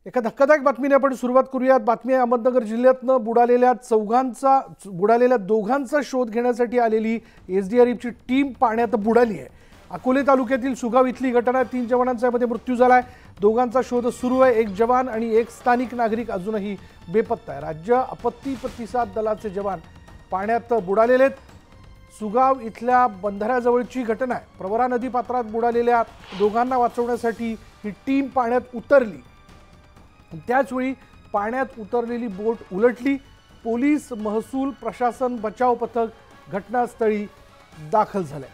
एका धक्कादायक बातमीने आपण सुरुवात करूयात। बातमी आहे अहमदनगर जिल्ह्यातनं बुडालेल्या दोघांचा शोध घेण्यासाठी आलेली एसडीआरएफची टीम पाण्यात बुडाली आहे। अकोले तालुक्यातील सुगाव इथली घटना। 3 जवानांचा यामध्ये मृत्यू झालाय। दोघांचा शोध सुरू आहे। एक जवान आणि एक स्थानिक नागरिक अजूनही बेपत्ता आहे। राज्य आपत्ती प्रतिसाद दलाचे जवान पाण्यात बुडालेले आहेत। सुगाव इथल्या बंधाऱ्याजवळची घटना आहे। प्रवरा नदी पात्रात बुडालेल्या दोघांना वाचवण्यासाठी ही टीम पाण्यात उतरली। त्याचवेळी पाण्यात उतरलेली बोट उलटली। पोलीस, महसूल प्रशासन, बचाव पथक घटनास्थळी दाखल झाले।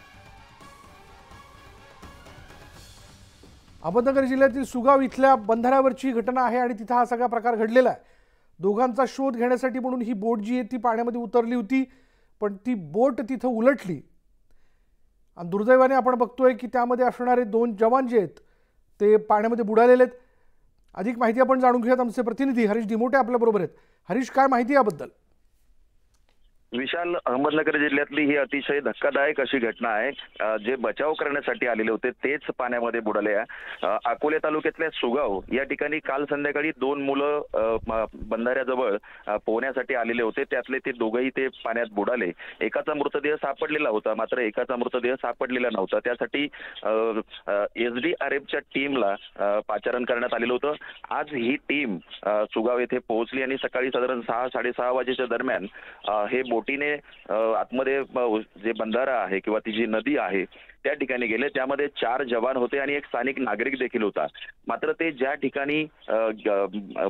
अहमदनगर जिल्ह्यातील सुगाव इथल्या बंधाऱ्यावरची घटना आहे आणि तिथे हा सगळा प्रकार घडलेला आहे। दोघांचा शोध घेण्यासाठी म्हणून ही बोट जी आहे ती पाण्यामध्ये उतरली होती, पण ती बोट तिथे उलटली आणि दुर्दैवाने आपण बघतोय की त्यामध्ये असणारे 2 जवान जे आहेत ते पाण्यामध्ये बुडालेले आहेत। अधिक माहिती आपण जाणून घेऊयात। आमचे प्रतिनिधी हरीश डिमोटे आपल्या बरोबर आहेत। हरीश, काय माहिती याबद्दल? विशाल, अहमदनगर जिल्ह्यातली ही अतिशय धक्कादायक अशी घटना आहे। जे बचाव करण्यासाठी आलेले होते तेच पाण्यामध्ये बुडाले आहे। अकोले तालुक्यातल्या सुगाव या ठिकाणी काल संध्याकाळी 2 मुलं बंधाऱ्याजवळ पोहण्यासाठी आलेले होते। त्यातले ते दोघंही ते पाण्यात बुडाले। एकाचा मृतदेह सापडलेला होता, मात्र एकाचा मृतदेह सापडलेला नव्हता। त्यासाठी एसडीआरएफच्या टीमला पाचारण करण्यात आलेलं होतं। आज ही टीम सुगाव येथे पोहोचली आणि सकाळी साधारण 6-6:30 वाजेच्या दरम्यान हे बोटीने आतमध्ये जे बंधारा आहे किंवा ती जी नदी आहे त्या ठिकाणी गेले। त्यामध्ये 4 जवान होते आणि एक स्थानिक नागरिक देखील होता। मात्र ते ज्या ठिकाणी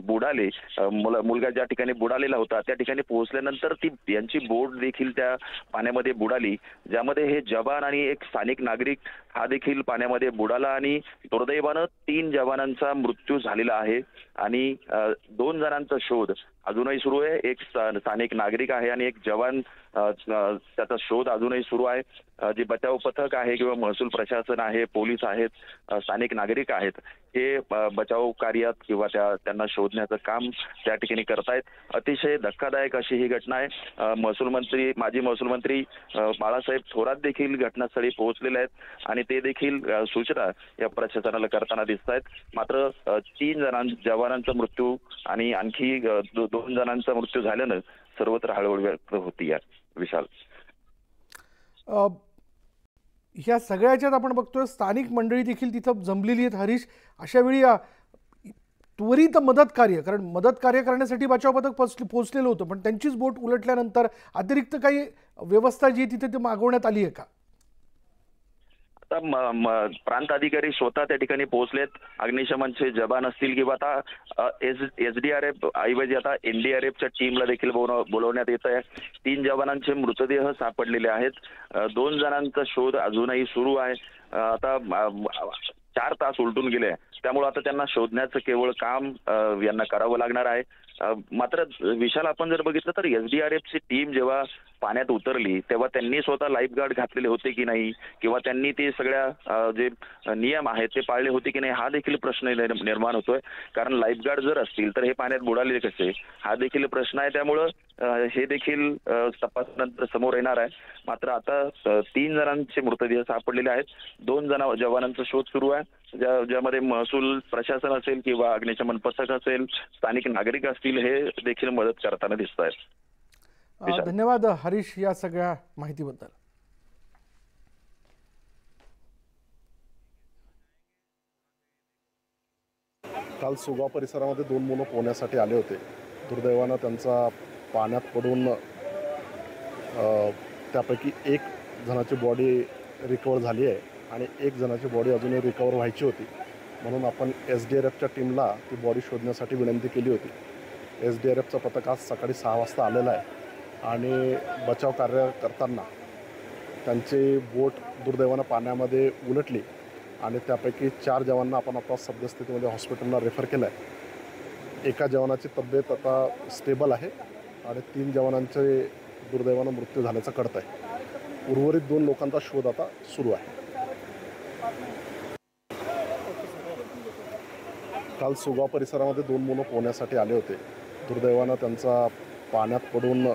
बुडाले, मुलगा ज्या ठिकाणी बुडालेला होता त्या ठिकाणी पोहोचल्यानंतर ती यांची बोट देखील त्या पाण्यामध्ये बुडाली, ज्यामध्ये हे जवान आणि एक स्थानिक नागरिक हा देखील पाण्यामध्ये बुडाला आणि दुर्दैवानं 3 जवानांचा मृत्यू झालेला आहे आणि 2 जणांचा शोध अजूनही सुरू आहे। एक स्थानिक नागरिक आहे आणि एक जवान, त्याचा शोध अजूनही सुरू आहे। जे बचाव पथक आहे किंवा महसूल प्रशासन आहे, पोलीस आहेत, स्थानिक नागरिक आहेत, हे बचाव कार्यात किंवा त्यांना शोधण्याचं काम त्या ठिकाणी करतायत। अतिशय धक्कादायक अशी ही घटना आहे। माजी महसूल मंत्री बाळासाहेब थोरात देखील घटनास्थळी पोहोचलेले आहेत आणि ते देखील सूचना या प्रशासनाला करताना दिसत आहेत। मात्र 3 जवानांचा मृत्यू आणि आणखी 2 जणांचा मृत्यू झाल्यानं सर्वत्र हळहळ व्यक्त होती आहे। विशाल, ह्या सगळ्याच्यात आपण बघतोय स्थानिक मंडळी देखील तिथं जमलेली आहेत। हरीश, अशा वेळी त्वरित मदत कार्य, कारण मदत कार्य करण्यासाठी बचाव पथक पोहोचलेलं होतं, पण त्यांचीच बोट उलटल्यानंतर अतिरिक्त काही व्यवस्था जी तिथे मागवण्यात आली आहे का? आता प्रांत अधिकारी स्वतः त्या ठिकाणी पोहोचलेत। अग्निशमनचे जवान असतील किंवा आता एसडीआरएफ ऐवजी आता एनडीआरएफच्या टीमला देखील बोलवण्यात येत आहे। 3 जवानांचे मृतदेह सापडलेले आहेत। 2 जणांचा शोध अजूनही सुरू आहे। आता 4 तास उलटून गेले, त्यामुळे आता त्यांना शोधण्याचं केवळ काम यांना करावं लागणार आहे। मात्र विशाल, आपण जर बघितलं तर एसडीआरएफची टीम जेव्हा पाण्यात उतरली तेव्हा त्यांनी स्वतः लाईफ गार्ड घातलेले होते की नाही, किंवा त्यांनी ते सगळ्या जे नियम आहेत ते पाळले होते की नाही, हा देखील प्रश्न निर्माण होतोय। कारण लाईफ गार्ड जर असतील तर हे पाण्यात बुडाले कसे, हा देखील प्रश्न आहे। त्यामुळं हे देखील तपासानंतर समोर येणार आहे। मात्र आता 3 जणांचे मृतदेह सापडलेले आहेत। 2 जवानांचा शोध सुरू आहे, ज्यामध्ये महसूल प्रशासन असेल किंवा अग्निशमन पथक असेल, स्थानिक नागरिक असतील, हे देखील मदत करताना दिसत आहेत। धन्यवाद हरीश या सगळ्या माहितीबद्दल। काल सुगाव परिसरामध्ये 2 मुलं पोहण्यासाठी आले होते। दुर्दैवानं त्यांचा पाण्यात पडून त्यापैकी 1 जणाची बॉडी रिकवर झाली आहे आणि 1 जणाची बॉडी अजूनही रिकवर व्हायची होती, म्हणून आपण एसडीआरएफच्या टीमला ती बॉडी शोधण्यासाठी विनंती केली होती। एसडीआरएफचं पथक आज सकाळी 6 वाजता आलेलं आहे आणि बचाव कार्य करताना त्यांची बोट दुर्दैवानं पाण्यामध्ये उलटली आणि त्यापैकी 4 जवानांना आपण आता सद्यस्थितीमध्ये हॉस्पिटलला रेफर केलं आहे। एका जवानाची तब्येत आता स्टेबल आहे आणि 3 जवानांचे दुर्दैवानं मृत्यू झाल्याचं कळतं आहे। उर्वरित 2 लोकांचा शोध आता सुरू आहे। काल सुगाव परिसरामध्ये 2 मुलं पोहण्यासाठी आले होते। दुर्दैवानं त्यांचा पाण्यात पडून